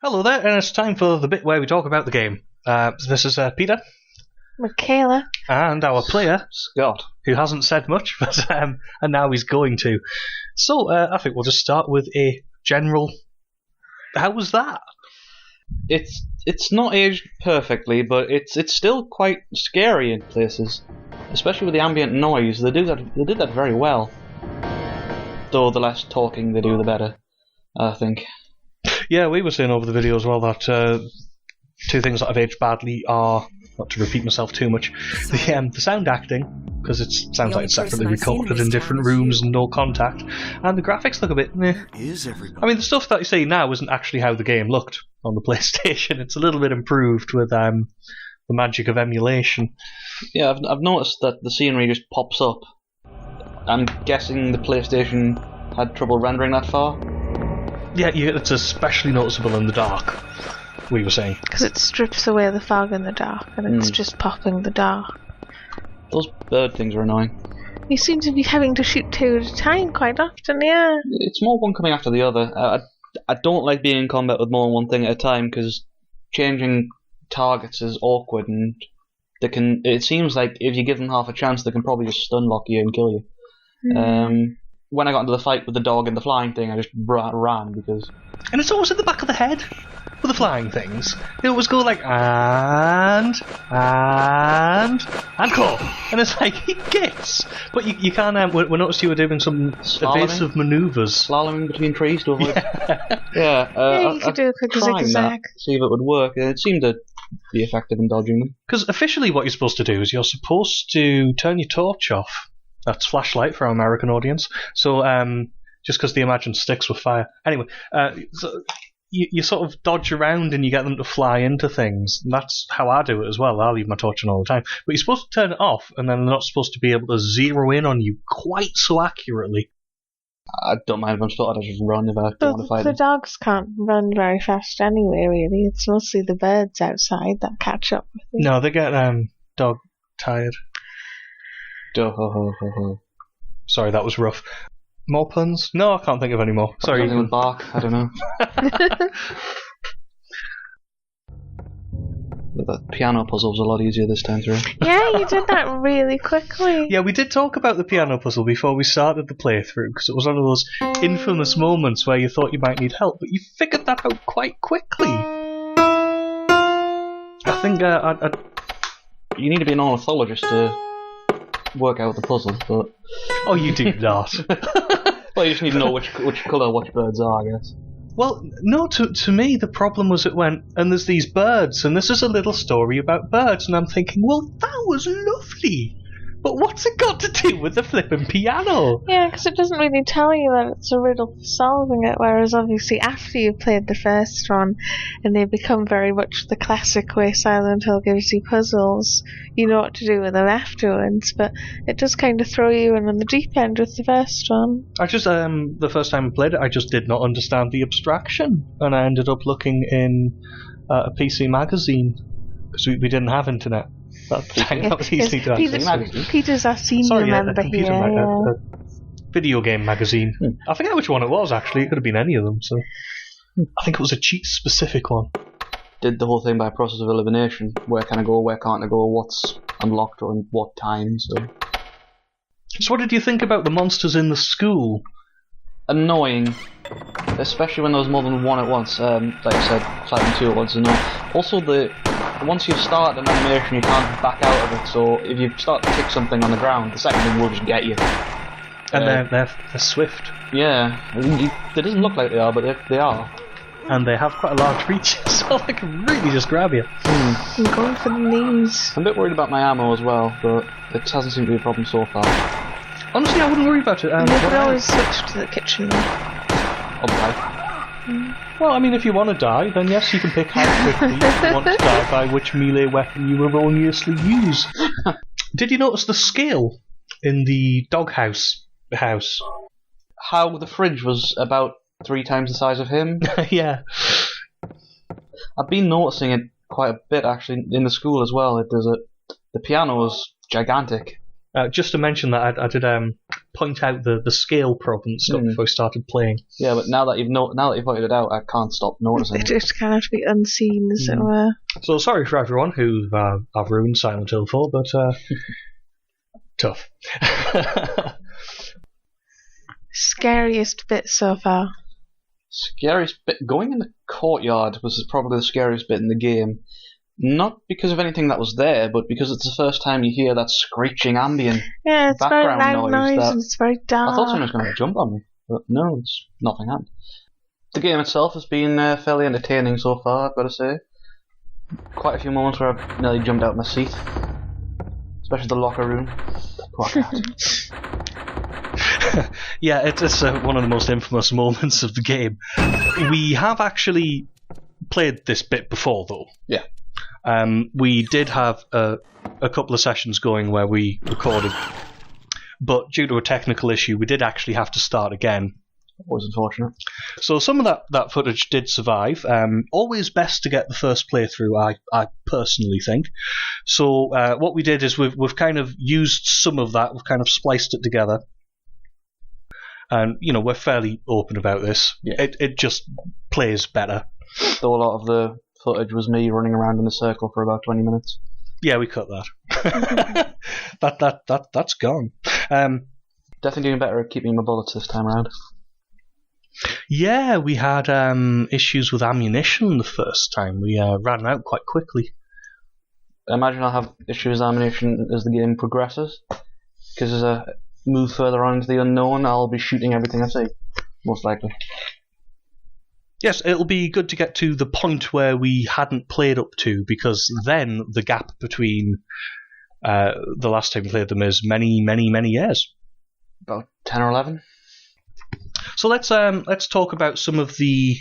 Hello there, and it's time for the bit where we talk about the game. This is Peter. Michaela. And our player, Scott, who hasn't said much, but and now he's going to. So, I think we'll just start with a general... How was that? it's not aged perfectly, but it's still quite scary in places, especially with the ambient noise. They did that very well. Though the less talking they do, the better, I think. Yeah, we were saying over the video as well that two things that have aged badly are, not to repeat myself too much, the sound acting, because it sounds like it's separately recorded in different rooms and no contact, and the graphics look a bit meh. I mean, the stuff that you see now isn't actually how the game looked on the PlayStation. It's a little bit improved with the magic of emulation. Yeah, I've noticed that the scenery just pops up. I'm guessing the PlayStation had trouble rendering that far. Yeah, it's especially noticeable in the dark, we were saying. Because it strips away the fog in the dark, and it's just popping the dark. Those bird things are annoying. You seem to be having to shoot two at a time quite often, yeah. It's more one coming after the other. I don't like being in combat with more than one thing at a time, because changing targets is awkward, and it seems like if you give them half a chance, they can probably just stun lock you and kill you. When I got into the fight with the dog and the flying thing, I just ran because... And it's always at the back of the head with the flying things. It always go like, and call. And it's like, he gets. But you can't, we noticed you were doing some evasive manoeuvres. Slaloming between trees to avoid... Yeah, you could do a quick zigzag. See if it would work. It seemed to be effective in dodging them. Because officially what you're supposed to do is you're supposed to turn your torch off. That's flashlight for our American audience. So, just because they imagine sticks with fire. Anyway, so you sort of dodge around and you get them to fly into things. And that's how I do it as well. I leave my torch on all the time. But you're supposed to turn it off, and then they're not supposed to be able to zero in on you quite so accurately. I don't mind if I'm spotted, I just run if I don't want to fight the them. dogs can't run very fast anyway, really. It's mostly the birds outside that catch up with them. No, they get dog tired. Sorry, that was rough. More puns? No, I can't think of any more. Sorry. Something with bark, I don't know. The piano puzzle's a lot easier this time through. Yeah, you did that really quickly. Yeah, we did talk about the piano puzzle before we started the playthrough, because it was one of those infamous moments where you thought you might need help, but you figured that out quite quickly. I think You need to be an ornithologist to work out the puzzle, but... Oh, you do not. Well, you just need to know which colour which birds are, I guess. Well, no, to me the problem was it went, and there's these birds, and this is a little story about birds, and I'm thinking, well, that was lovely, but what's it got to do with the flipping piano? Yeah, because it doesn't really tell you that it's a riddle for solving it, whereas obviously after you've played the first one, and they become very much the classic way Silent Hill gives you puzzles, you know what to do with them afterwards, but it does kind of throw you in on the deep end with the first one. I just, the first time I played it, I just did not understand the abstraction, and I ended up looking in a PC magazine, because we didn't have internet. That was easily to access. Peter's our senior member here. A video game magazine. I forget which one it was, actually. It could have been any of them. So I think it was a cheat-specific one. Did the whole thing by process of elimination. Where can I go, where can't I go, what's unlocked or in what time. So what did you think about the monsters in the school? Annoying. Especially when there was more than one at once. Like I said, fighting two at once is annoying. Also, once you start an animation, you can't back out of it, so if you start to kick something on the ground, the second thing will just get you. And they're swift. Yeah. It doesn't look like they are, but they are. And they have quite a large reach, so they can really just grab you. I'm going for the knees. I'm a bit worried about my ammo as well, but it hasn't seemed to be a problem so far. Honestly, I wouldn't worry about it. You could always switch to the kitchen. Okay. Well, I mean, if you want to die, then yes, you can pick how quickly you want to die by which melee weapon you erroneously use. Did you notice the scale in the doghouse house? How the fridge was about 3 times the size of him? Yeah. I've been noticing it quite a bit, actually, in the school as well. The piano is gigantic. Just to mention that I did point out the scale problem and stuff before we started playing. Yeah, but now that you've pointed it out, I can't stop noticing It it. just kind of to be unseen, as it were. So sorry for everyone who I've ruined Silent Hill for, but tough. Scariest bit so far. Scariest bit going in the courtyard was probably the scariest bit in the game. Not because of anything that was there, but because it's the first time you hear that screeching ambient Yeah, it's very background loud noise. noise and it's very dark. I thought someone was going to jump on me, but no, it's nothing happened. The game itself has been fairly entertaining so far, I've got to say. Quite a few moments where I've nearly jumped out of my seat, especially the locker room. Poor cat. Yeah, it's one of the most infamous moments of the game. We have actually played this bit before, though. Yeah. We did have a couple of sessions going where we recorded, but due to a technical issue, we did actually have to start again. Always unfortunate. So some of that footage did survive. Always best to get the first playthrough, I personally think. So what we did is we've kind of used some of that. We've kind of spliced it together. And, we're fairly open about this. Yeah. It just plays better. Though a lot of the footage was me running around in a circle for about 20 minutes. Yeah, we cut that. That's gone. Definitely doing better at keeping my bullets this time around. Yeah, we had issues with ammunition the first time. We ran out quite quickly. I imagine I'll have issues with ammunition as the game progresses, because as I move further on into the unknown, I'll be shooting everything I see, most likely. Yes, it'll be good to get to the point where we hadn't played up to, because then the gap between the last time we played them is many, many, many years. About 10 or 11. So let's talk about some of the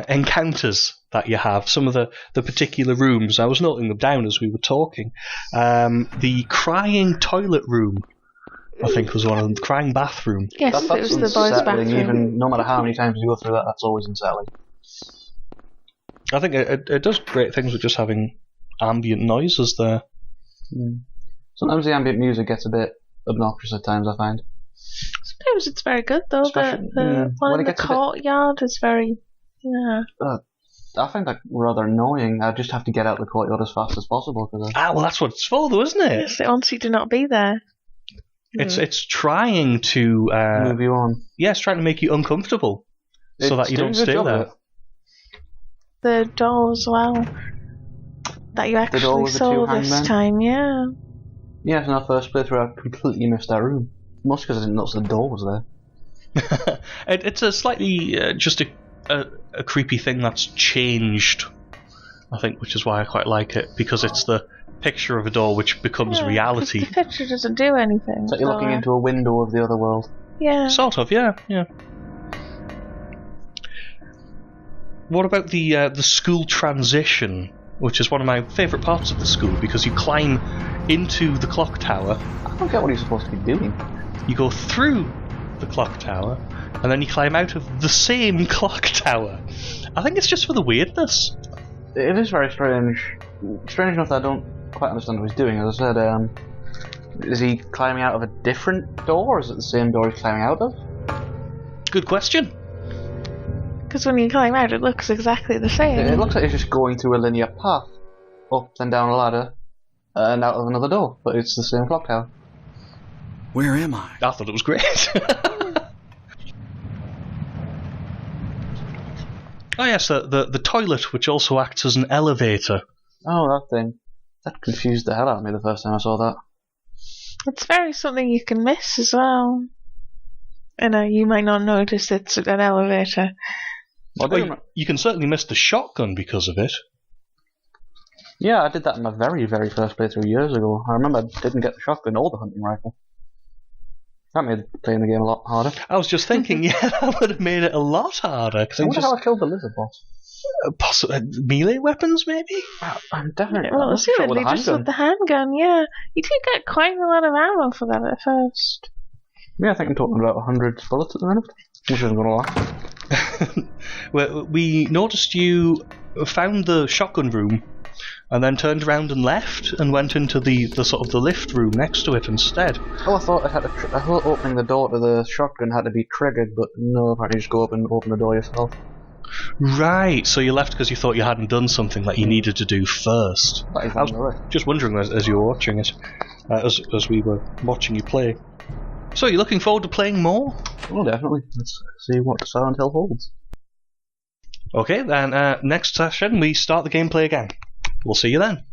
encounters that you have, some of the particular rooms. I was noting them down as we were talking. The crying toilet room, I think, was one of them. The crying bathroom. Yes, That's it was the boys' unsettling, bathroom. even no matter how many times you go through that, that's always unsettling. I think it does great things with just having ambient noises there. Sometimes the ambient music gets a bit obnoxious at times, I find. Sometimes it's very good, though. Especially- The one when in it the gets a bit- courtyard is very... Yeah. I find that rather annoying. I just have to get out the courtyard as fast as possible. Well, that's what it's for, though, isn't it? Yes, it wants you to not be there. It's trying to move you on. Yeah, it's trying to make you uncomfortable so that you don't stay there. The door as well. That you door actually with the saw two this hangmen? time, yeah. Yeah, in our first playthrough, I completely missed that room. Mostly because I didn't notice the door was there. It's a slightly just a creepy thing that's changed, I think, which is why I quite like it, because it's the picture of a door which becomes Yeah, reality. 'cause the picture doesn't do anything. It's like you're looking into a window of the other world. Yeah. Sort of, yeah. What about the school transition, which is one of my favourite parts of the school, because you climb into the clock tower, I don't get what you're supposed to be doing. you go through the clock tower, and then you climb out of the same clock tower. I think it's just for the weirdness. It is very strange. Strange enough that I don't quite understand what he's doing. As I said, is he climbing out of a different door, or is it the same door he's climbing out of? Good question. Because when you climb out, it looks exactly the same. It looks like he's just going through a linear path, up and down a ladder, and out of another door, but it's the same clock tower. Where am I? I thought it was great. Oh yes, the toilet, which also acts as an elevator. Oh, that thing. That confused the hell out of me the first time I saw that. It's very something you can miss as well. I know, you might not notice it's an elevator. Well, you can certainly miss the shotgun because of it. Yeah, I did that in my very, very first playthrough years ago. I remember I didn't get the shotgun or the hunting rifle. That made playing the game a lot harder. I was just thinking, yeah, that would have made it a lot harder. Cause I wonder how I killed the lizard boss. Possibly melee weapons, maybe? I'm definitely Well, not it's sure with really a just handgun. with the handgun, yeah. You do get quite a lot of ammo for that at first. Yeah, I think I'm talking about 100 bullets at the minute, which isn't going to last. We noticed you found the shotgun room and then turned around and left, and went into the sort of the lift room next to it instead. Oh, I thought I thought opening the door to the shotgun had to be triggered, but no, apparently you just go up and open the door yourself. Right, so you left because you thought you hadn't done something that you needed to do first. That is I was on the way. just wondering as you were watching it, as we were watching you play. So, you're looking forward to playing more? Oh, definitely. Let's see what Silent Hill holds. Okay, then next session we start the gameplay again. We'll see you then.